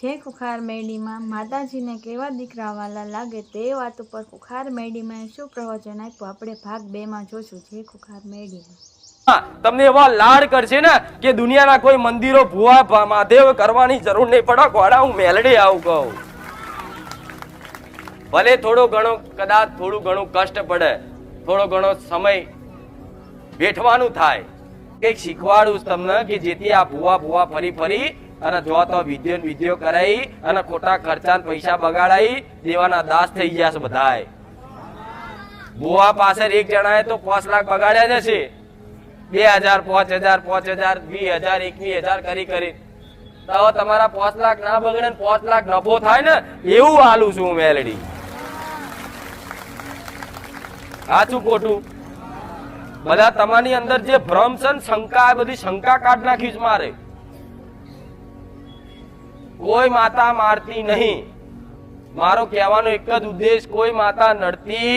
જે કુખાર મેડીમાં માતાજીને કેવા દીકરા વાલા લાગે તે વાત ઉપર કુખાર મેડીમાં શું પ્રવચન આપ્યું આપણે ભાગ 2 માં જોશું. જે કુખાર મેડીમાં તમને એવા લાડ કરશે ને કે દુનિયાના કોઈ મંદિરો ભુવા મહાદેવ કરવાની જરૂર નહીં પડે. ઘોડા હું મેલડી આવું કહું. ભલે થોડો ઘણો કદાચ થોડું ઘણું કષ્ટ પડે, થોડો ઘણો સમય બેઠવાનું થાય, કંઈક શીખવાડું તમને કે જેથી આ ભુવા ફરી અને જો તો વિદ્યો કરાઈ અને ખોટા ખર્ચા પૈસા બગાડાઈ દેવાના દાસ થઈ ગયા છે બધાય. ભુવા પાસે એક જણાએ તો 5 લાખ બગાડ્યા છે. 2000 5000 5000 20000 21000 કરી તો તમારા 5 લાખ ના બગડે 5 લાખ નફો થાય ને એવું હાલું છું મેલડી. સાચું ખોટું? બધા તમારી અંદર જે ભ્રમ છે ને શંકા, બધી શંકા કાઢ નાખીશ મારે. કોઈ માતા મારતી નહીં. મારો કહેવાનો એક જ ઉદ્દેશ, કોઈ માતા નડતી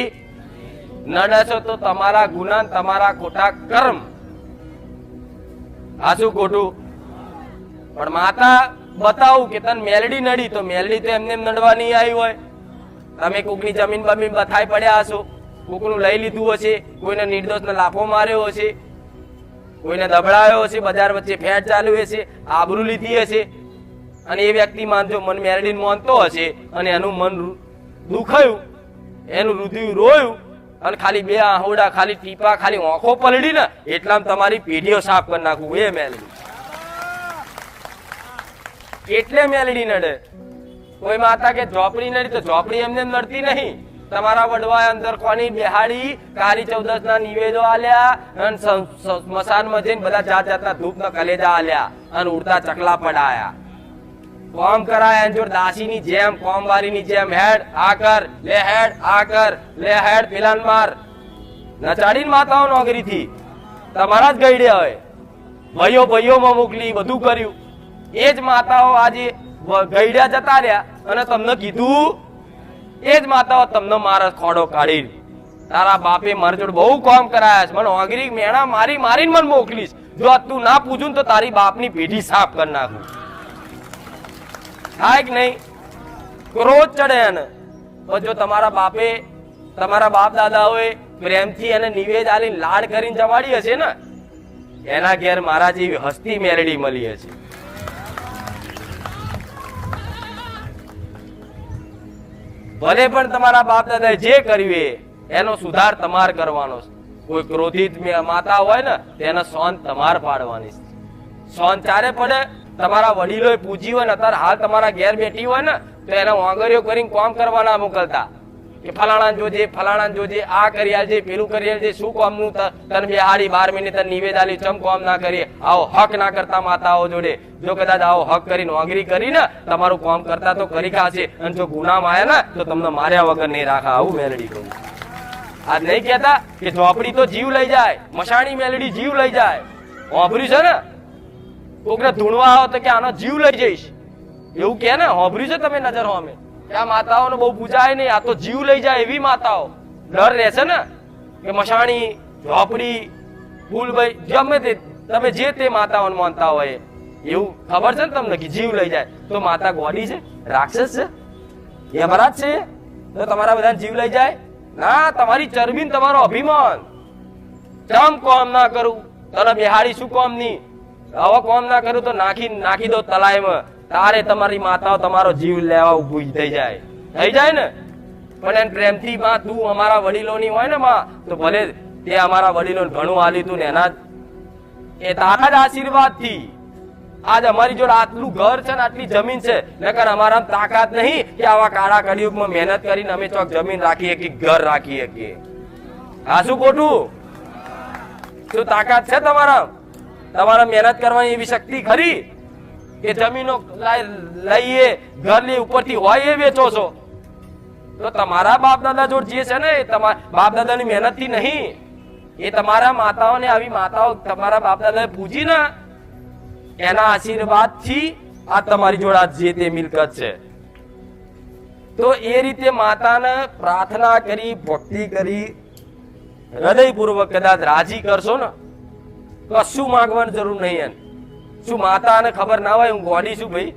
નડે તો તમારા ગુના, તમારા ખોટા કર્મ. સાચું ખોટું? પણ માતા બતાવું કે તને મેલડી નડી તો મેલડી તો એમને નડવા નહીં આવી હોય. તમે કોકની જમીન બમીન બથાઈ પડ્યા હશો, કોકનું લઈ લીધું હશે, કોઈને નિર્દોષને લાફો માર્યો હશે, કોઈને દબડાયો હશે, બજાર વચ્ચે ફેટ ચાલુ હશે, આબરૂ લીધી હશે, અને એ વ્યક્તિ માનજો મન મેલડી માનતો હશે અને એનું મન દુખાયું, એનું હૃદય રોયું અને ખાલી 2 આહોડા, ખાલી ટીપા, ખાલી આંખો પલડી ને એટલામાં તમારી પેઢીઓ સાફ કરી નાખવું. એ મેલડી એટલે મેલડી નડે. કોઈ માતા કે ઝોપડી નડી તો ઝોપડી એમને નડતી નહીં. તમારા વડવાએ અંદર કોની બેહાડી, કાળી 14 ના નિવેદો આલ્યા અને સ્મશાનમાં જઈને બધા જાત જાતના ધૂપ ના કલેજા આલ્યા અને ઉડતા ચકલા પડાયા. કોમ કરાયા જો દાસીની જેમ, કોમવારીની જેમ, હેડ આ કર લે, હેડ આ કર લે, હેડ પેલાન માર નચાડીને માતાઓ નોકરીથી તમારા જ ગઈડ્યા હોય. ભાઈઓમાં મોકલી બધું કર્યું. એ જ માતાઓ આજે ગઈડ્યા જતા રહ્યા અને તમને કીધું, એ જ માતાઓ તમને મારા ખોડો કાઢી. તારા બાપે મારી જોડે બહુ કામ કરાયા છે, મને ઓગરી મેણા મારીને મને મોકલીશ. જો તું ના પૂછું તો તારી બાપની પેઢી સાફ કરી નાખું. થાય કે નહીં? ક્રોધ ચડે એને. પણ જો તમારા બાપે, તમારા બાપ દાદાઓએ પ્રેમથી એને નિવેદ આલીને લાડ કરીને જવાડી હશે ને, એના ઘેર મારા જેવી હસ્તી મેલડી મળી હશે. ભલે પણ તમારા બાપ દાદાએ જે કર્યું એનો સુધાર તમારે કરવાનો છે. કોઈ ક્રોધિત માતા હોય ને તેને શાંત તમારે પાડવાની છે. શાંત ચારે પડે. તમારા વડીલોએ પૂજી હોય ને, અત્યારે હાલ તમારા ઘેર બેઠી હોય ને તો એને વાંગરીઓ કરીને કામ કરવાના મોકલતા કે ફલાણા જોજે, આ કરી આલજે, પેલું કરી આલજે, શું કામનું તને બેહાડી 12 મહિને તને નિવેદ આલી, ચમ કામ ના કરીએ. આવો હક ના કરતા માતાઓ જોડે. જો કદાચ આવો હક કરીને વાંગરી કરીને તમારું કામ કરતા તો કરી ખાશે, અને જો ગુનામાં આવ્યા ને તો તમને માર્યા વગર નહીં રાખા. આવું મેલડી કહું. આજ નહીં કેતા કે ઝોપડી તો જીવ લઈ જાય, મશાણી મેલડી જીવ લઈ જાય. વાપર્યું છે ને? કોકને ધૂણવા આવો તો કે આનો જીવ લઈ જઈશ, એવું કે ને? હોભર્યું છે તમે નજર હોમે કે આ માતાઓને બહુ પૂજાય નહીં, આ તો જીવ લઈ જાય એવી માતાઓ. ડર રહેશે ને કે મશાણી, ઝોપડી, ફૂલભાઈ, ગમે તે તમે જે તે માતાઓને માનતા હોય એવું ખબર છે ને તમને કે જીવ લઈ જાય તો માતા ગોડી છે, રાક્ષસ છે, યમરાજ છે તો તમારા બધાને જીવ લઈ જાય? ના, તમારી ચરબી, તમારો અભિમાન. ચમ કોમ ના કરું, તને બેહાડી શું કોમ ની? હવે કોમ ના કરું તો નાખી દો તલાઈમાં. તારે તમારી માતાઓ તમારો જીવ લેવા ઉભી થઈ જાય ને. પણ એને પ્રેમથી માં તું અમારા વડીલોની હોય ને માં, તો ભલે તે અમારા વડીલોને ઘણું આલ્યું તું ને એના એ તારા જ આશીર્વાદથી આજ અમારી જોડે આટલું ઘર છે ને આટલી જમીન છે. નકર અમારા તાકાત નહીં કે આવા કાળા કળિયુગમાં મહેનત કરીને અમે ચોક જમીન રાખીએ કે ઘર રાખીએ કે. આ શું ખોટું? શું તાકાત છે તમારા? તમારા મહેનત કરવાની એવી શક્તિ ખરી કે જમીનો લઈએ, ઘર લઈ ઉપરથી હોય એ વેચો છો? તો તમારા બાપ દાદા જોડ જે છે ને એ તમારા બાપ દાદાની મહેનતથી નહીં. એ તમારા માતાઓને, આવી માતાઓ તમારા બાપ દાદાએ પૂજી ને એના આશીર્વાદથી આ તમારી જોડે જે તે મિલકત છે. તો એ રીતે માતાને પ્રાર્થના કરી, ભક્તિ કરી, હૃદયપૂર્વક કદાચ રાજી કરશો ને કશું માંગવાની જરૂર નહીં. શું માતાને ખબર ના હોય હું ગોડી છું ભાઈ?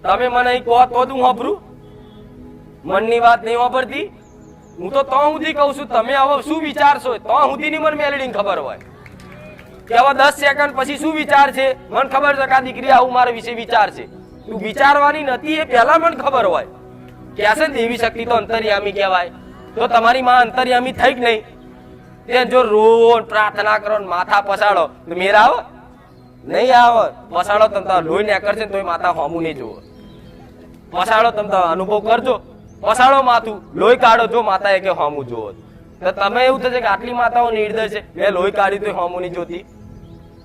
તમે મને અહીં કહો તો હું વાપરું? મનની વાત નહીં વાપરતી. હું તો સુધી કહું છું, તમે હવે શું વિચારશો તો સુધીની મને મેલડીને ખબર હોય કે હવે 10 સેકન્ડ પછી શું વિચાર છે. મને ખબર છે કે આ દીકરી આવું મારા વિશે વિચાર છે. તું વિચારવાની નથી એ પહેલા મને ખબર હોય. કે છે દેવી શક્તિ તો અંતર્યામી કહેવાય. તો તમારી માં અંતર્યામી થઈ જ નહીં. તે જો રો પ્રાર્થના કરો માથા પસાડો તો મેર આવે? નહીં આવે. પસાડો તમે લોહી નીકળશે તોય માથા હોમું નહીં જોવો. પસાડો તમે અનુભવ કરજો. પસાડો માથું, લોહી કાઢો, જો માતા કે હોમું જોવો. તો તમે એવું થશે કે આટલી માતાઓ નિર્દય છે, મેં લોહી કાઢ્યું તો હોમું નહીં જોતી.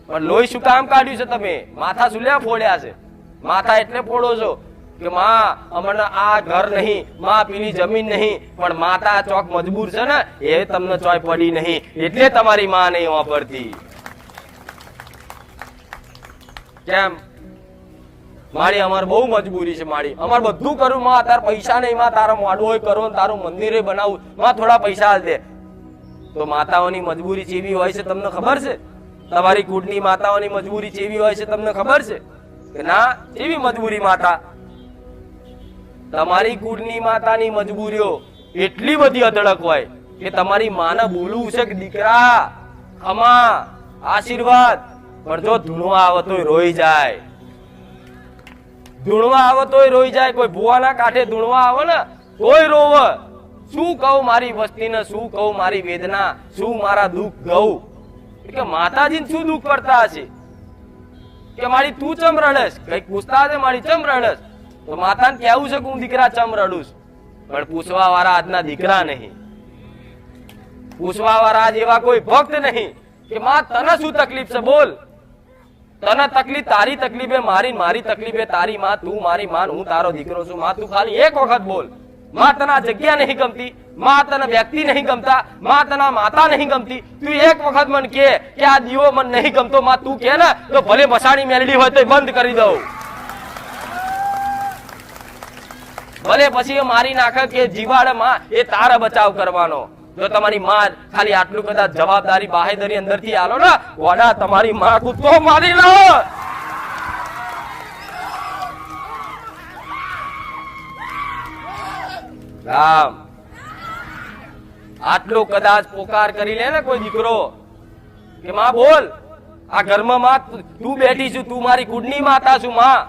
પણ લોહી શું કામ કાઢ્યું છે તમે? માથા શું લેવા ફોડ્યા છે? માથા એટલે ફોડો છો કે માં અમને આ ઘર નહીં, માં પેલી જમીન નહીં, પણ માતા ચોક મજબૂર છે ને એ તમને ચોય પડી નહીં એટલે તમારી માં નહીં વાપરતી. કેમ? મારી અમારે બહુ મજબૂરી છે. મારી અમારે બધું કરું માં, તાર પૈસા નહીં માં, તારા મોડું કરો, તારું મંદિરે બનાવું માં, થોડા પૈસા હાલ દે. તો માતાઓની મજબૂરી ચેવી હોય છે તમને ખબર છે? તમારી કુળની માતાઓની મજબૂરી ચેવી હોય છે તમને ખબર છે કે ના? એવી મજબૂરી માતા, તમારી કુળની માતાની મજબૂરીઓ એટલી બધી અધડક હોય કે તમારી માને બોલવું છે કે દીકરા ખમા આશીર્વાદ, પણ જો ધૂણવા આવે તોય રોઈ જાય. ધૂણવા આવે તોય રોઈ જાય. કોઈ ભુવાના કાંઠે ધૂણવા આવે ને તોય રોવે. શું કહું મારી વસ્તીને, શું કહું મારી વેદના, શું મારા દુઃખ કહું? કે માતાજીને શું દુઃખ કરતા હશે કે મારી તું ચમ રડસ? કઈક પૂછતા હશે મારી ચમ રડસ? તો માતાને કેવું છે કે હું દીકરા ચમ રડું? પણ પૂછવા વાળા આજના દીકરા નહીં. પૂછવા વાળા આજ એવા કોઈ ભક્ત નહીં કે માં તને શું તકલીફ છે બોલ. તને તકલીફ, તારી તકલીફ એ મારી, મારી તકલીફ એ તારી. માં તું મારી માં, હું તારો દીકરો છું. માં તું ખાલી એક વખત બોલ. માં તને આ જગ્યા નહીં ગમતી, માં તને વ્યક્તિ નહીં ગમતા, માં તને માતા નહીં ગમતી, તું એક વખત મને કે આ દીવો મને નહીં ગમતો માં, તું કે ને તો ભલે મસાણી મેલડી હોય તો બંધ કરી દઉં. ભલે પછી મારી નાખે કે જીવાડે માં, એ તારા બચાવ કરવાનો. જો તમારી માં ખાલી આટલું કદાચ જવાબદારી બાહેદરી અંદરથી આલો ને વડા, તમારી માં કૂદકો મારી લો. રામ આટલો કદાચ પોકાર કરી લે ને કોઈ દીકરો કે માં બોલ, આ ઘરમાં માં તું બેઠી છું, તું મારી કુળની માતા છું માં,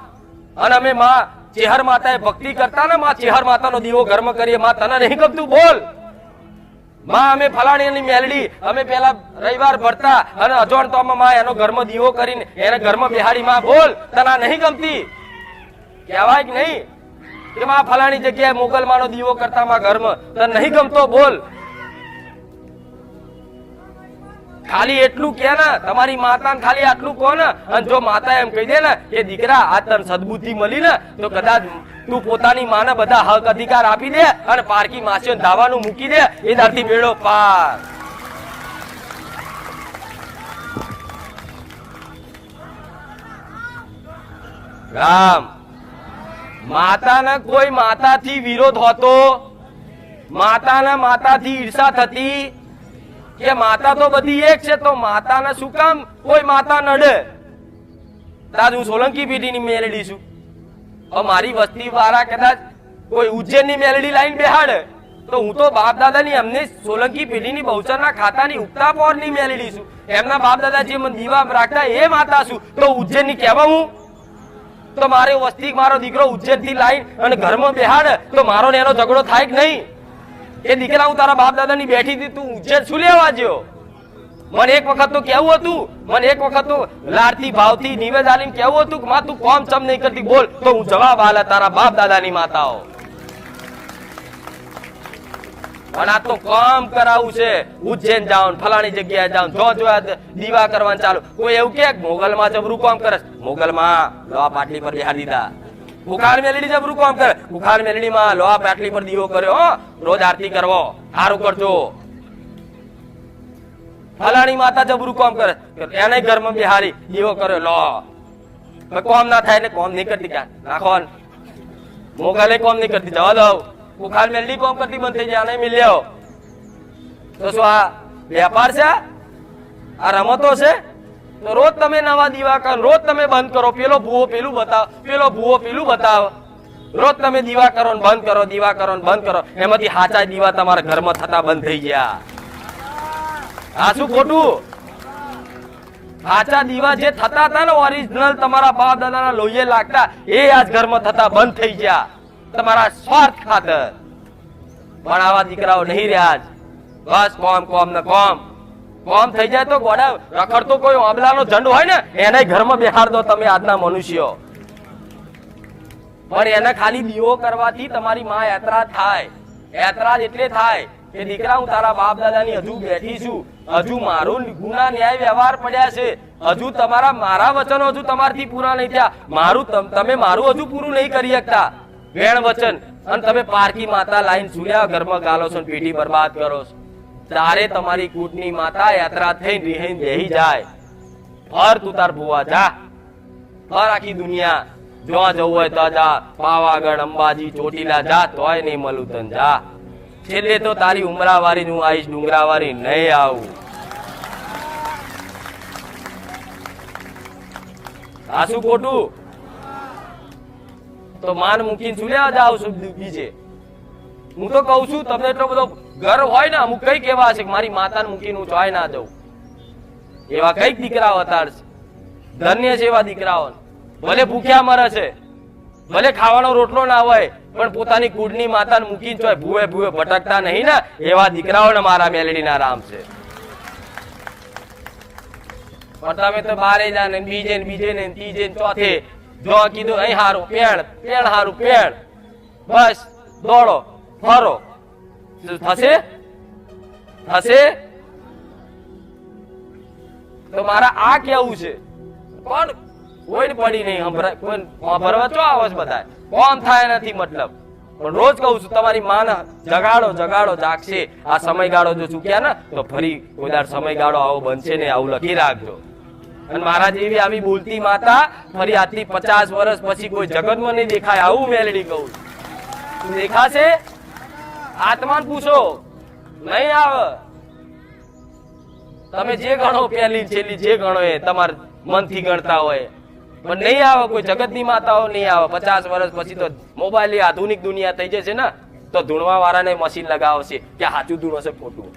અને અમે માં ચેહર માતાએ ભક્તિ કરતા ને માં, ચેહર માતાનો દીવો ઘરમાં કરીએ, માં તને નહીં ગમતું બોલ. માં અમે ફલાણીની મેલડી અમે પેલા રવિવાર ભરતા અને અજોણતામાં માં એનો ઘરમાં દીવો કરીને એને ઘરમાં બેહાડી, માં બોલ તને નહીં ગમતી? કહેવાય કે નહીં કે માં ફલાણી જગ્યાએ મોગલમાનો દીવો કરતા માં ઘરમાં, તને નહીં ગમતો બોલ. ખાલી એટલું કે ને તમારી માતાને ખાલી આટલું કહો ને, અને જો માતા એમ કહી દે ને કે દીકરા આ તને સદબુદ્ધિ મળી ને તો કદાચ તું પોતાની માને બધા હક અધિકાર આપી દે અને પારકી માસીઓ ધાવાનું મૂકી દે, એ દાથી બેડો પાર. રામ માતાને કોઈ માતાથી વિરોધ હોતો, માતાને માતાથી ઈર્ષા થતી કે માતા તો બધી એક છે, તો માતાને શું કામ કોઈ માતા નડે? તાજ હું સોલંકી પેઢીની મેલડી છું, મારી વસ્તી વાળા કદાચ કોઈ ઉજ્જૈનની મેલડી લાઈન બેહાડે તો હું તો બાપ દાદાની અમને સોલંકી પેઢીની બહુચરના ખાતાની ઉગતા પોરની મેલડી છું. એમના બાપ દાદા જે મને દીવા રાખતા એ માતા છું, તો ઉજ્જૈનની કહેવા હું? તો મારે વસ્તી મારો દીકરો ઉજ્જૈન થી લાઈન અને ઘરમાં બેહાડે તો મારો ને એનો ઝઘડો થાય કે નહીં? એ દીકરા હું તારા બાપ દાદાની બેઠી હતી, તું ઉજ્જૈન શું લેવા જ્યો? મને એક વખત તો કેવું હતું, મને એક વખત તો લાડથી ભાવથી નિવેદ આલીને કેવું હતું કે માં તું કોમ ચમ નહીં કરતી બોલ, તો હું જવાબ આલે તારા બાપ દાદાની માતાઓ. પણ આ તો કામ કરાવું છે, ઉજ્જૈન જાઉં ફલાણી જગ્યાએ જાઉં, જો દીવા કરવાનું ચાલુ. કોઈ એવું કે મોગલમાં જબરું કામ કરે, મોગલમાં લોહા પાટલી પર બેહાડી દીધા. કુખાર મેલડી જબરું કામ કરે, કુખાર મેલડી માં લોહા પાટલી પર દીવો કર્યો, રોજ આરતી કરવો, સારું કરજો. ફલાણી માતા જબરું કામ કરે, એને ઘરમાં બિહારી દીવો કર્યો, લો કોમ ના થાય એટલે કોમ નહીં કરતી, ક્યાં નાખો. મોગલે કોમ નહીં કરતી, જવા દઉં. કુખાર મેલડી કોમ કરતી બંધ થઈ જાય, નહીં મિલ્યો તો શું આ વેપાર છે? આ રમતો છે? તો રોજ તમે નવા દીવા કરો, રોજ તમે બંધ કરો, પેલો ભૂવો પેલું બતાવ, પેલો ભૂવો પેલું બતાવ, રોજ તમે દીવા કરો ને બંધ કરો, દીવા કરો ને બંધ કરો, એમાંથી સાચા દીવા તમારા ઘરમાં થતા બંધ થઈ ગયા. આ શું ખોટું? સાચા દીવા જે થતા હતા ને ઓરિજિનલ તમારા બાપ દાદાના લોહીએ લાગતા, એ આજ ઘરમાં થતા બંધ થઈ ગયા તમારા સ્વાર્થ ખાતર. પણ આવા દીકરાઓ નહીં રહ્યા. બસ કોમ કોમ ને કોમ કોમ થઈ જાય તો ગોડા રખડતો કોઈ આંબલાનો ઝંડ હોય ને એને ઘરમાં બેહાડ દો તમે આજના મનુષ્યો. પણ એને ખાલી દીવો કરવાથી તમારી માં યાત્રા થાય. યાત્રા એટલે થાય કે દીકરા હું તારા બાપ દાદાની હજુ બેઠી છું, હજુ મારું ગુના ન્યાય વ્યવહાર પડ્યા છે, હજુ તમારા મારા વચનો હજુ તમારથી પૂરા નહીં થયા, મારું તમે મારું હજુ પૂરું નહીં કરી શકતા વેણ વચન, અને તમે પારકી માતા લાઈન સુર્યા ઘરમાં ગાલો છો, પેઢી બરબાદ કરો છો. તારે તમારી કૂટની માતા યાત્રા થઈ બેહી જાય. ફર તું તાર ભુવા જા, ફર આખી દુનિયા, જો જવું હોય તો જા, પાવાગઢ અંબાજી ચોટીલા જા, તોય નહીં મળું તને જા. છેલ્લે તો તારી ઉમરા વાળી હું આવીશ, ડુંગરા વાળી નહીં આવું. આ શું ખોટું? તો માન મૂકીને શું લેવા જાવ છું બીજે? હું તો કઉ છું તમને એટલો બધો ગર્વ હોય ને, અમુક કઈક એવા છે કે મારી માતાને મૂકીને હું જોઈ ના જઉં. એવા કઈક દીકરાઓ અત્યારે છે, ધન્ય છે એવા દીકરાઓ. ભલે ભૂખ્યા મરે છે, ભલે ખાવાનો રોટલો ના હોય, પણ પોતાની કુળની માતાને મૂકીને જોય ભૂએ ભૂએ ભટકતા નહીં ને, એવા દીકરાઓને મારા મેલડીના રામ છે. પણ તમે તો બારે જા ને બીજે ને બીજે ને ત્રીજે ને ચોથે જો કીધું અહીં હારું પેણ, પેણ હારું પેણ, બસ દોડો ફરો. થશે? થશે? તો મારા આ કેવું છે, કોણ કોઈ પડી નહીં સંભળાય, કોઈ ભરવા ચો આવે બધા, કોણ થાય નથી મતલબ. પણ રોજ કહું છું તમારી માને જગાડો જગાડો, જાગશે. આ સમયગાળો જો ચૂક્યા ને તો ફરી કોઈ દર સમયગાળો આવો બનશે ને, આવું લખી રાખજો. અને મારા જેવી આવી બોલતી માતા ફરી આજથી 50 વર્ષ પછી કોઈ જગતમાં નહીં દેખાય, આવું મેલડી કહું. દેખાશે? આત્માને પૂછો, નહીં આવે. તમે જે ગણો પહેલી છેલ્લી જે ગણો એ તમારા મનથી ગણતા હોય, પણ નહીં આવે. કોઈ જગતની માતાઓ નહીં આવે. 50 વર્ષ પછી તો મોબાઈલ આધુનિક દુનિયા થઈ જશે ને, તો ધૂણવા વાળાને મશીન લગાવશે કે સાચું ધૂણો છે ખોટું.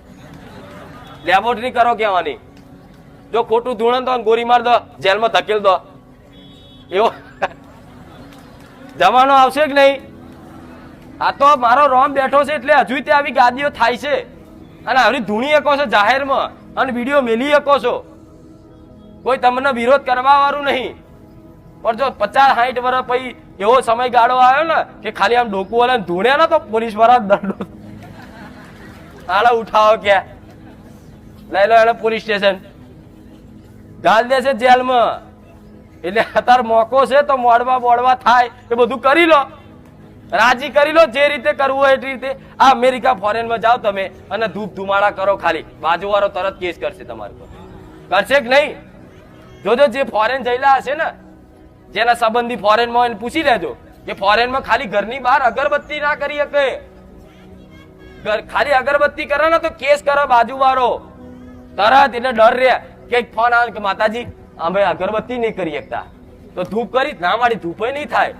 લેબોરેટરી કરો કહેવાની, જો ખોટું ધૂણન તો ગોરી માર દો, જેલમાં ધકેલ દો. એવો જમાનો આવશે કે નહીં? આ તો મારો રોમ બેઠો છે એટલે હજુ તે આવી ગાદીઓ થાય છે, અને આવી ધૂણી શકો છો જાહેરમાં, અને વિડીયો મેલી શકો છો. કોઈ તમને વિરોધ કરવા વાળું નહીં. પણ જો 50-60 વર્ષ પછી એવો સમયગાળો આવ્યો ને કે ખાલી આમ ડોકું વાળા ધૂણ્યા ને તો પોલીસ વાળા દંડો આલા ઉઠાવો ક્યાં લઈ લો એને પોલીસ સ્ટેશન ગાલ દેશે જેલમાં. એટલે અત્યારે મોકો છે તો મોડવા થાય એ બધું કરી લો, રાજી કરી લો, જે રીતે કરવું હોય એ રીતે. આ અમેરિકા ફોરેનમાં જાઓ તમે અને ધૂપ ધુમાડા કરો, ખાલી બાજુવાળો તરત કેસ કરશે તમારે પર. કરશે કે નહીં? જોજો જે ફોરેન જયેલા હશે ને, જેના સંબંધી ફોરેનમાં એને પૂછી લેજો કે ફોરેનમાં ખાલી ઘરની બહાર અગરબત્તી ના કરી શકે. ખાલી અગરબત્તી કરે ને તો કેસ કરે બાજુવાળો તરત. એટલે ડર રે કે ફોન આવે કે માતાજી અમે અગરબત્તી નહીં કરી શકતા, તો ધૂપ કરી ના મારી ધૂપ નહીં થાય.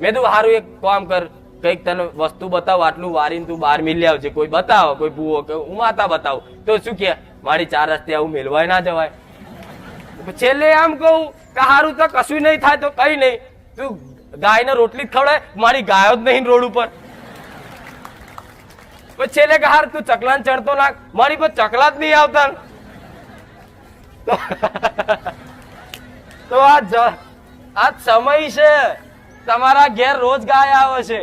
મેં તો સારું એક કામ કર, કઈક તને વસ્તુ બતાવો, આટલું વારીને તું બહાર મિલી આવજે. કોઈ બતાવો, કોઈ ભૂવો કે હું માતા બતાવું, તો શું કે મારી 4 રસ્તે આવું મેલવાય ના જવાય. છેલ્લે આમ કહું કે હારું તો કશું નહીં થાય તો કઈ નહીં, તું ગાયને રોટલી જ ખવડાય, મારી ગાયો જ નહીં રોડ ઉપર. છેલ્લે કે હાર તું ચકલાને ચડતો નાખ, મારી પર ચકલા જ નહીં આવતા. તો આ સમય છે, તમારા ઘેર રોજ ગાય આવે છે,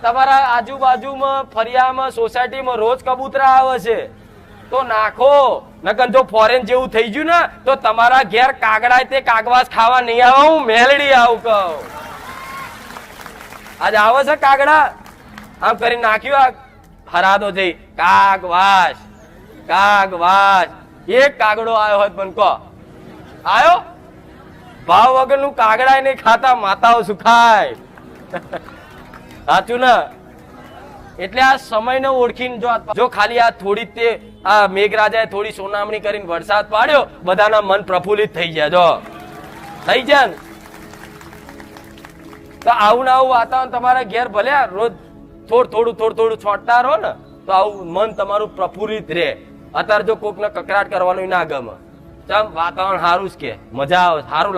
તમારા આજુબાજુમાં ફરિયામાં સોસાયટીમાં રોજ કબૂતરા આવે છે, તો નાખો. નકર જો ફોરેન જેવું થઈ ગયું ને તો તમારા ઘેર કાગડા તે કાગવાસ ખાવા નહીં આવે. હું મેલડી આવું કહું. આજ આવે છે કાગડા, આમ કરી નાખ્યું હરાદો જઈ કાગવાસ કાગવાસ. એક કાગડો આવ્યો હોત પણ કહો આવ્યો? ભાવ વગર નું કાગડા નહીં ખાતા માતાઓ સુખાય. સાચું ને? એટલે આ સમયને ઓળખીને જો ખાલી આ થોડી તે આ મેઘરાજાએ થોડી સોનામણી કરીને વરસાદ પાડ્યો, બધાના મન પ્રફુલ્લિત થઈ ગયા. જો થઈ જાય ને, તો આવું ને આવું વાતાવરણ તમારા ઘેર ભલે રોજ થોડું છોડતા રહો ને, તો આવું મન તમારું પ્રફુલ્લિત રહે. અત્યારે જો કોક ને કકરાટ કરવાનું ના ગમે, ચમ વાતાવરણ સારું જ કે મજા આવે, સારું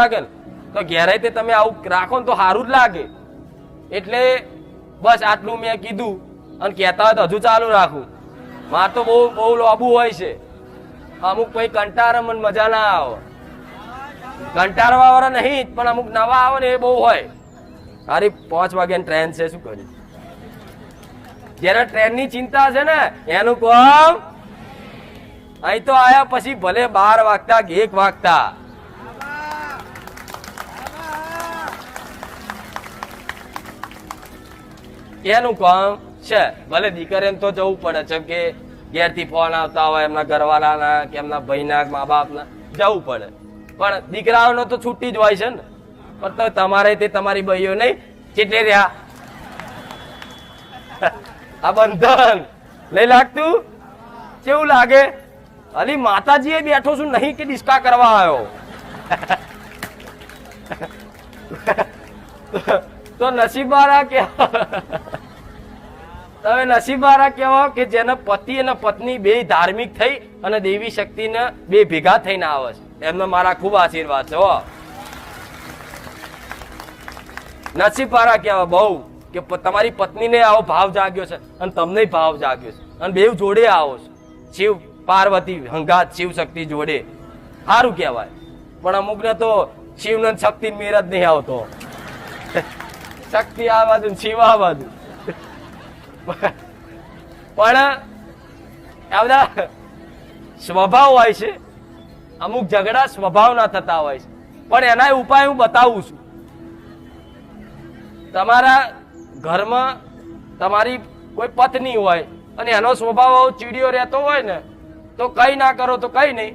લાગે ને, તો ઘેરાઈ તે તમે આવું રાખો ને તો સારું જ લાગે. એટલે બસ આટલું મેં કીધું, અને કહેતા હોય તો હજુ ચાલુ રાખું. માર તો બહુ લોબુ હોય છે. અમુક કોઈ કંટાળે મને મજા ના આવે, કંટાળવા વાળા નહીં, પણ અમુક નવા આવે ને એ બહુ હોય. અરે 5 વાગ્યાની ટ્રેન છે, શું કર્યું? જેને ટ્રેન ની ચિંતા છે ને એનું કામ અહીં તો આયા પછી ભલે 12 વાગતા કે 1 વાગતા, એનું કામ છે. ભલે દીકરીને તો જવું પડે, જેમ કે ઘેર થી ફોન આવતા હોય એમના ઘરવાળાના કે એમના ભાઈના મા બાપના, જવું પડે. પણ દીકરાઓનો તો છૂટી જ હોય છે ને. પણ તો તમારે તે તમારી ભાઈઓ નહીં કેટલે રહ્યા આ બંધન લઈ લાગતું કેવું લાગે? અલી માતાજી એ બેઠો છું નહીં કે ડિસ્કા કરવા આવ્યો. તો નસીબવાળા કે તમે નસીબવાળા કહેવાય કે જેના પતિ અને પત્ની બે ધાર્મિક થઈ અને દેવી શક્તિને બે ભેગા થઈને આવે છે. એમને મારા ખૂબ આશીર્વાદ છે. નસીબવાળા કહેવાય બહુ કે તમારી પત્નીને આવો ભાવ જાગ્યો છે અને તમને ભાવ જાગ્યો છે અને બેવ જોડે આવો છો. શિવ પાર્વતી હંગાત શિવ શક્તિ જોડે, સારું કહેવાય. પણ અમુકને તો શિવ ને શક્તિ મેર જ નહીં આવતો. શક્તિ આ બાજુ શિવ આ બાજુ. પણ આ બધા સ્વભાવ હોય છે, અમુક ઝઘડા સ્વભાવના થતા હોય છે. પણ એના ઉપાય હું બતાવું છું. તમારા ઘરમાં તમારી કોઈ પત્ની હોય અને એનો સ્વભાવ ચીડિયો રહેતો હોય ને, તો કઈ ના કરો તો કઈ નહીં,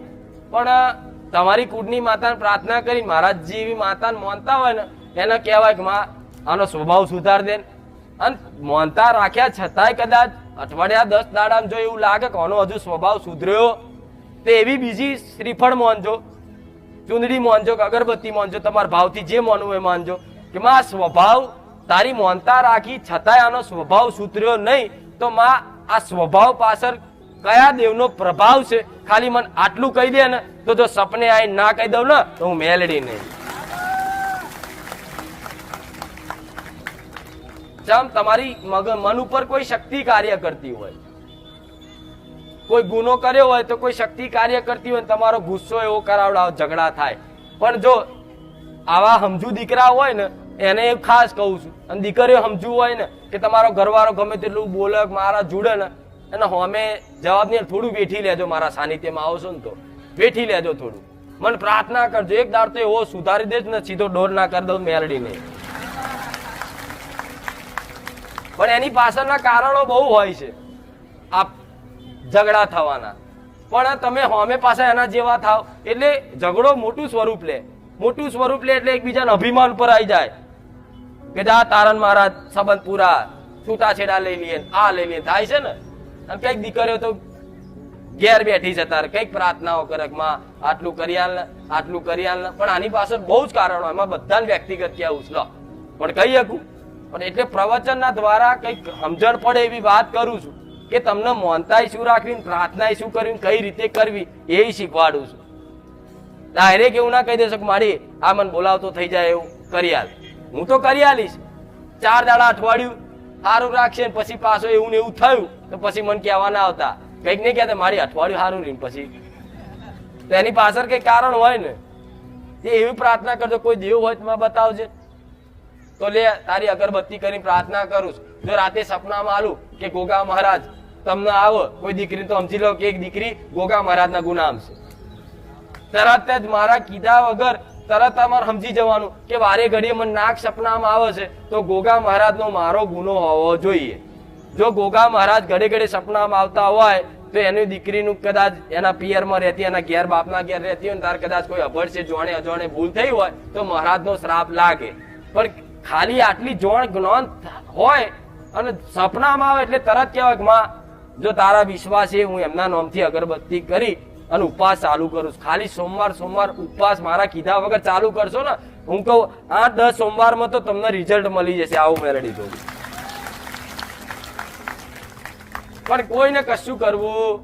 પણ તમારી કુળની માતાને પ્રાર્થના કરી મહારાજ જેવી માતાને માનતા હોય ને, એને કહેવાય કે માં આનો સ્વભાવ સુધાર દે. અને માનતા રાખ્યા છતાંય કદાચ અઠવાડિયા 10 દાડામાં જો એવું લાગે કે આનો હજુ સ્વભાવ સુધર્યો, તો એવી બીજી શ્રીફળ માનજો, ચૂંદડી માનજો કે અગરબત્તી માનજો, તમારા ભાવથી જે માનવું એ માનજો કે માં સ્વભાવ તારી માનતા રાખી છતાંય આનો સ્વભાવ સુધર્યો નહીં, તો માં આ સ્વભાવ પાછળ કયા દેવનો પ્રભાવ છે ખાલી મને આટલું કહી દે ને, તો જો સપને આવીને ના કહી દઉં ને તો હું મેલડી નહીં. જેમ તમારી મન ઉપર કોઈ શક્તિ કાર્ય કરતી હોય, કોઈ ગુનો કર્યો હોય તો કોઈ શક્તિ કાર્ય કરતી હોય, તમારો ગુસ્સો એવો કરાવડાવો, ઝઘડા થાય. પણ જો આવા સમજુ દીકરા હોય ને એને ખાસ કહું છું, અને દીકરીઓ સમજુ હોય ને કે તમારો ઘરવાળો ગમે તેટલું બોલે મારા જોડે ને, અને હોમે જવાબ નહીં, થોડું બેઠી લેજો. મારા સાનિધ્યમાં આવશો ને તો બેઠી લેજો થોડું, મને પ્રાર્થના કરજો. એક દાડ તો એવો સુધારી દેજ ને સીધો ડોર ના કરી દઉં મેલડી નહીં. પણ એની પાછળના કારણો બહુ હોય છે આ ઝઘડા થવાના. પણ તમે હોમે પાછા એના જેવા થાવ એટલે ઝઘડો મોટું સ્વરૂપ લે એટલે એકબીજાને અભિમાન પર આવી જાય કે જા તારન મારા સંબંધ પૂરા, છૂટાછેડા લઈ લઈએ, આ લઈ લઈએ, થાય છે ને. અને કઈક દીકરીઓ તો ઘેર બેઠી છે તારે કઈક પ્રાર્થનાઓ કરે કે માં આટલું કરી આલ ને, આટલું કરી આલ ને. પણ આની પાછળ બહુ જ કારણો, એમાં બધાને વ્યક્તિગત ક્યાં ઉછલો પણ કહી શકું. પણ એટલે પ્રવચનના દ્વારા કઈક સમજણ પડે એવી વાત કરું છું કે તમને માનતાય શું રાખવી, પ્રાર્થનાય શું કરવી, કઈ રીતે કરવી એ શીખવાડું છું. ડાયરેક્ટ એવું ના કહી દેશો કે મારી આ મને બોલાવતો થઈ જાય એવું કરી આલ. હું તો કરી આલીશ. 4 દાડા અઠવાડિયું સારું રાખશે પછી પાછો એવું ને એવું થયું તો પછી મને કહેવા ના આવતા, કઈક નહીં કહેતા મારી અઠવાડિયું સારું રહ્યું પછી. તો એની પાછળ કઈ કારણ હોય ને, એ એવી પ્રાર્થના કરજો. કોઈ દેવ હોય તો બતાવજે, તો લે તારી અગરબત્તી કરીને પ્રાર્થના કરું છું. જો રાતે સપનામાં આલું કે ગોગા મહારાજ તમને આવો કોઈ દીકરી, તો સમજી લો કે એક દીકરી ગોગા મહારાજના ગુનામ છે. તરત જ મારા કીધા વગર તરત અમારે સમજી જવાનું કે વારે ઘડીએ મને નાક સપનામાં આવે છે તો ગોગા મહારાજનો મારો ગુનો હોવો જોઈએ. જો ગોગા મહારાજ ઘડે ઘડે સપનામાં આવતા હોય તો એની દીકરીનું કદાચ એના પિયરમાં રહેતી, એના ઘેર બાપના ઘેર રહેતી હોય, તાર કદાચ કોઈ અભડશે જોણે અજોણે ભૂલ થઈ હોય તો મહારાજનો શ્રાપ લાગે. પણ ખાલી આટલી જોણ જ્ઞાન હોય અને સપનામાં આવે એટલે તરત કહેવાય કે માં જો તારા વિશ્વાસ છે હું એમના નામથી અગરબત્તી કરી અને ઉપવાસ ચાલુ કરું છું. ખાલી સોમવાર ઉપવાસ મારા કીધા વગર ચાલુ કરશો ને, હું કહું 8-10 સોમવારમાં તો તમને રિઝલ્ટ મળી જશે. આવું મેળવી દઉં. પણ કોઈને કશું કરવું,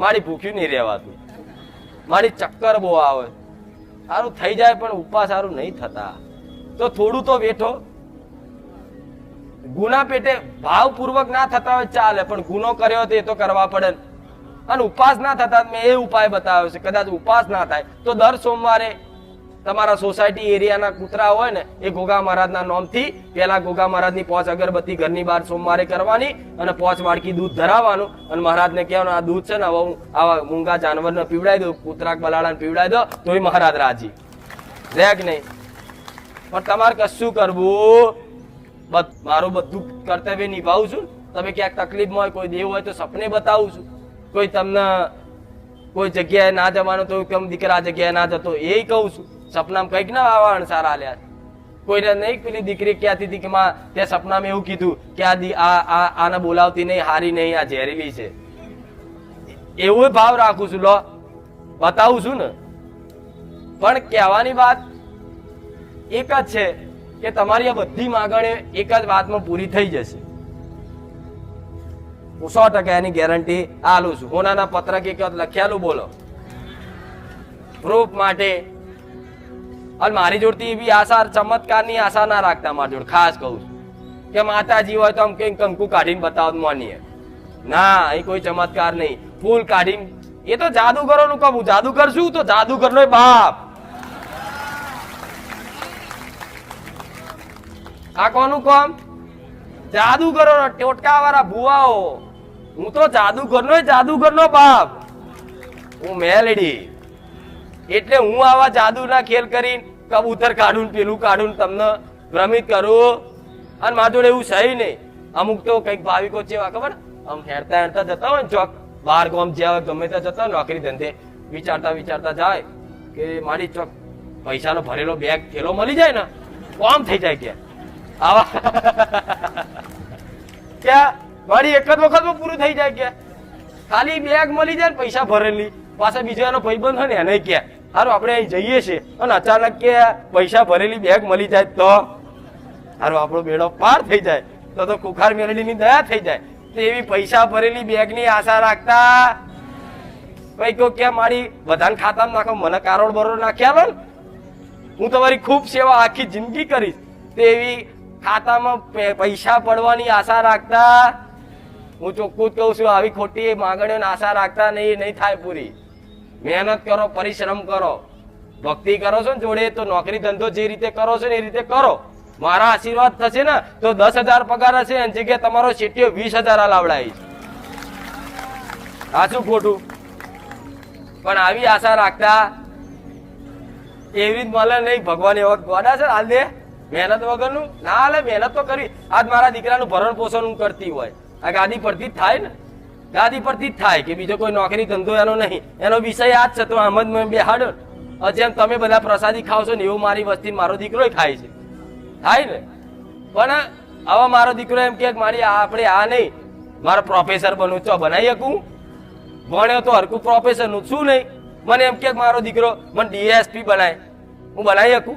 મારી ભૂખ્યું નહીં રહેવાતું, મારી ચક્કર બહુ આવે, સારું થઈ જાય પણ ઉપવાસ સારું નહીં થતા. તો થોડું તો બેઠો, ગુના પેટે ભાવપૂર્વક ના થતા હોય ચાલે, પણ ગુનો કર્યો તો એ તો કરવા પડે. અને ઉપવાસ ના થતા મેં એ ઉપાય બતાવ્યો છે. કદાચ ઉપવાસ ના થાય તો દર સોમવારે તમારા સોસાયટી એરિયાના કૂતરા હોય ને એ ગોગા મહારાજના નામથી પેલા ગોગા મહારાજની 5 અગરબત્તી ઘરની બહાર સોમવારે કરવાની અને 5 વાડકી દૂધ ધરાવવાનું અને મહારાજને કહેવાનું આ દૂધ છે ને હવે હું આવા મૂંગા જાનવરને પીવડાવી દઉં, કૂતરા બલાડાને પીવડાવી દો તોય મહારાજ રાજી રહે કે નહીં. પણ તમારે કશું કરવું, મારું બધું કર્તવ્ય નિભાવું છું. તમે ક્યાંક તકલીફમાં હોય, કોઈ દેવ હોય તો સપને બતાવું છું, કોઈ તમને કોઈ જગ્યાએ ના જવાનું તો કેમ દીકરા જગ્યાએ ના જતો એ કહું છું. સપનામાં કઈક ના આવા અણસાર આલ્યા. કોઈને નહીં પેલી દીકરી કહેતી હતી કે માં તે સપનામાં એવું કીધું કે આને બોલાવતી નહીં, હારી નહીં, આ ઝેરીલી છે. એવો ભાવ રાખું છું, લો બતાવું છું ને. પણ કહેવાની વાત એક જ છે કે તમારી આ બધી માંગણીઓ એક જ વાતમાં પૂરી થઈ જશે. હું 100% એની ગેરંટી આલું છું. હોનાના પત્રક એક લખ્યાલું બોલો પ્રૂફ માટે. અને મારી જોડતી એવી આશા, ચમત્કારની આશા ના રાખતા. મારી જોડે ખાસ કહું છું કે માતાજી હોય તો આમ કઈ કંકુ કાઢીને બતાવો માનીએ ના, અહીં કોઈ ચમત્કાર નહીં. ફૂલ કાઢીને એ તો જાદુગરોનું કામ. હું જાદુગર છું તો જાદુગરનો બાપ. આ કોનું કામ? જાદુગરો, ટોટકા વાળા ભુવાઓ. હું તો જાદુગરનો બાપ. હું મેલડી. એટલે હું આવા જાદુના ખેલ કરીને કબૂતર કાઢું, પેલું કાઢું, તમને ભ્રમિત કરું. અને મારા જોડે એવું સહી નહીં. અમુક તો કઈક ભાવિકો જેવા ખબર આમ હેરતા જતા હોય ને ચોક બહાર ગામ જ્યાં ગમે ત્યાં જતા હોય નોકરી ધંધે, વિચારતા જાય કે મારી ચોક પૈસાનો ભરેલો બેગ થેલો મળી જાય ને કોમ થઈ જાય. કે આવા ક્યાં મારી એક જ વખતમાં પૂરું થઈ જાય. કે ખાલી બેગ મળી જાય ને પૈસા ભરેલી, પાછા બીજો એનો ભાઈબંધ હોય ને એને કે સારું આપણે અહીં જઈએ છીએ અને અચાનક કે પૈસા ભરેલી બેગ મળી જાય તો સારું આપણો બેડો પાર થઈ જાય. તો કુખાર મેલડીની દયા થઈ જાય. તો એવી પૈસા ભરેલી બેગની આશા રાખતા ભાઈ કહો કે મારી બધાને ખાતામાં નાખો, મને કારોડ બરોડ નાખ્યા ને હું તમારી ખૂબ સેવા આખી જિંદગી કરીશ. તો એવી ખાતામાં પૈસા પડવાની આશા રાખતા. હું ચોખ્ખું જ કહું છું, આવી ખોટી માંગણીઓની આશા રાખતા નહીં થાય પૂરી. મહેનત કરો, પરિશ્રમ કરો, ભક્તિ કરો છો ને જોડે તો નોકરી ધંધો જે રીતે કરો છો ને એ રીતે કરો. મારા આશીર્વાદ થશે ને તો 10,000 પગાર હશે એની જગ્યાએ તમારો શેટીઓ 20,000 લાવડાવી. સાચું ખોટું? પણ આવી આશા રાખતા એવી રીત મળે નહીં. ભગવાન એવા ગોડા છે હાલ દે મહેનત વગરનું ના હાલે. મહેનત તો કરવી. આજ મારા દીકરાનું ભરણ પોષણ હું કરતી હોય આ ગાદી પરથી જ થાય ને, ગાદી પરથી જ થાય કે બીજો કોઈ નોકરી ધંધો એનો નહીં. એનો વિષય આ જ છે. તો આમ જ બેહાડો. જેમ તમે બધા પ્રસાદી ખાવ છો ને એવું મારી વસ્તી મારો દીકરો ખાય છે, થાય ને. પણ હવે મારો દીકરો એમ કે મારી આપણે આ નહીં, મારે પ્રોફેસર બનવું, ચો બનાવી શકું? ભણ્યો તો હરકું પ્રોફેસર નું શું નહીં. મને એમ કે મારો દીકરો મને DSP બનાય, હું બનાવી શકું?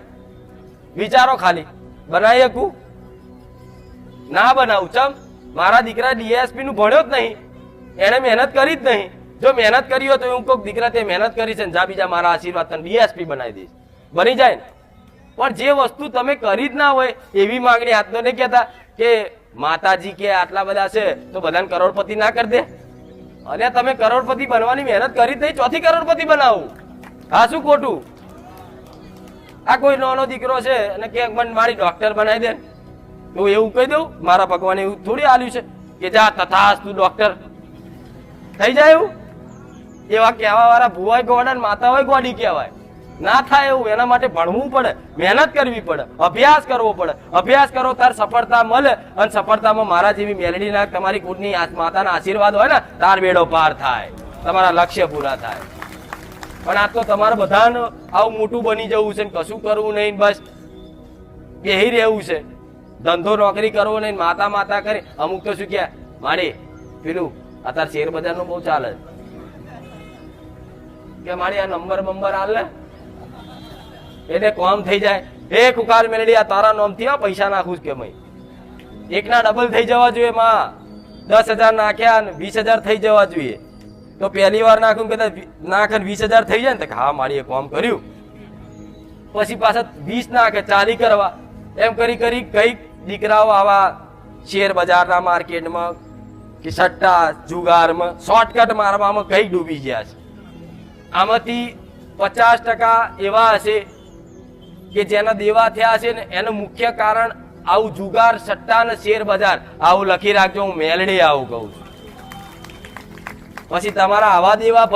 વિચારો ખાલી, બનાવી શકું? ના બનાવું. ચમ મારા દીકરા DSP નું ભણ્યો જ નહીં, એને મહેનત કરી જ નહીં. જો મહેનત કરી હોય તો હું કોઈક દીકરા તે મહેનત કરી છે ને જા બીજા મારા આશીર્વાદ તને DSP બનાવી દઈશ, બની જાય ને. પણ જે વસ્તુ તમે કરી જ ના હોય એવી માંગણી હાથ નહીં કહેતા કે માતાજી કે આટલા બધા છે તો બધાને કરોડપતિ ના કરી દે. અને તમે કરોડપતિ બનવાની મહેનત કરી જ નહીં, ચોથી કરોડપતિ બનાવું? હા શું ખોટું? આ કોઈ નાનો દીકરો છે અને કે મને મારી ડોક્ટર બનાવી દે, તો એવું કહી દઉં? મારા ભગવાને એવું થોડી આલ્યું છે કે જા તથાસ્તુ ડોક્ટર થઈ જાય. એવું એવા કહેવા વાળા ભુવાય ગોડા ને માતા હોય ગોડી કહેવાય. ના થાય એવું. એના માટે ભણવું પડે, મહેનત કરવી પડે, અભ્યાસ કરવો પડે. અભ્યાસ કરો તાર સફળતા મળે. અને સફળતામાં મારા જેવી મેલડી ના તમારી કુળની માતાના આશીર્વાદ હોય ને તાર બેડો પાર થાય, તમારા લક્ષ્ય પૂરા થાય. પણ આ તો તમારે બધાને આવું મોટું બની જવું છે, કશું કરવું નહીં, બસ બેહી રહેવું છે. ધંધો નોકરી કરવો નહીં, માતા માતા કરી. અમુક તો શું કે માડી પેલું અત્યારે શેર બજાર નું બહુ ચાલે કે મારી આ નંબર બંબર હાલ ને એટલે કોમ થઈ જાય. એ કુકાર મેલડી આ તારા નામ થી પૈસા નાખું કે મય એકના ડબલ થઈ જવા જોઈએ. માં 10,000 નાખ્યા ને 20,000 થઈ જવા જોઈએ. તો પહેલી વાર નાખું કે નાખ 20,000 થઈ જાય ને તો હા મારી કોમ કર્યું. પછી પાછા 20 નાખે 40 કરવા. એમ કરી કરી કઈક દીકરાઓ આવા શેર બજારના માર્કેટમાં કે સટ્ટા જુગારમાં શોર્ટકટ મારવામાં કઈ ડૂબી ગયા છે. આમાંથી 50% એવા હશે કે જેના દેવા થયા છે ને એનું મુખ્ય કારણ આવું જુગાર સટ્ટા ને શેર બજાર. આવું લખી રાખજો, હું મેલડી આવું કહું છું. પછી તમારા આવા દેવા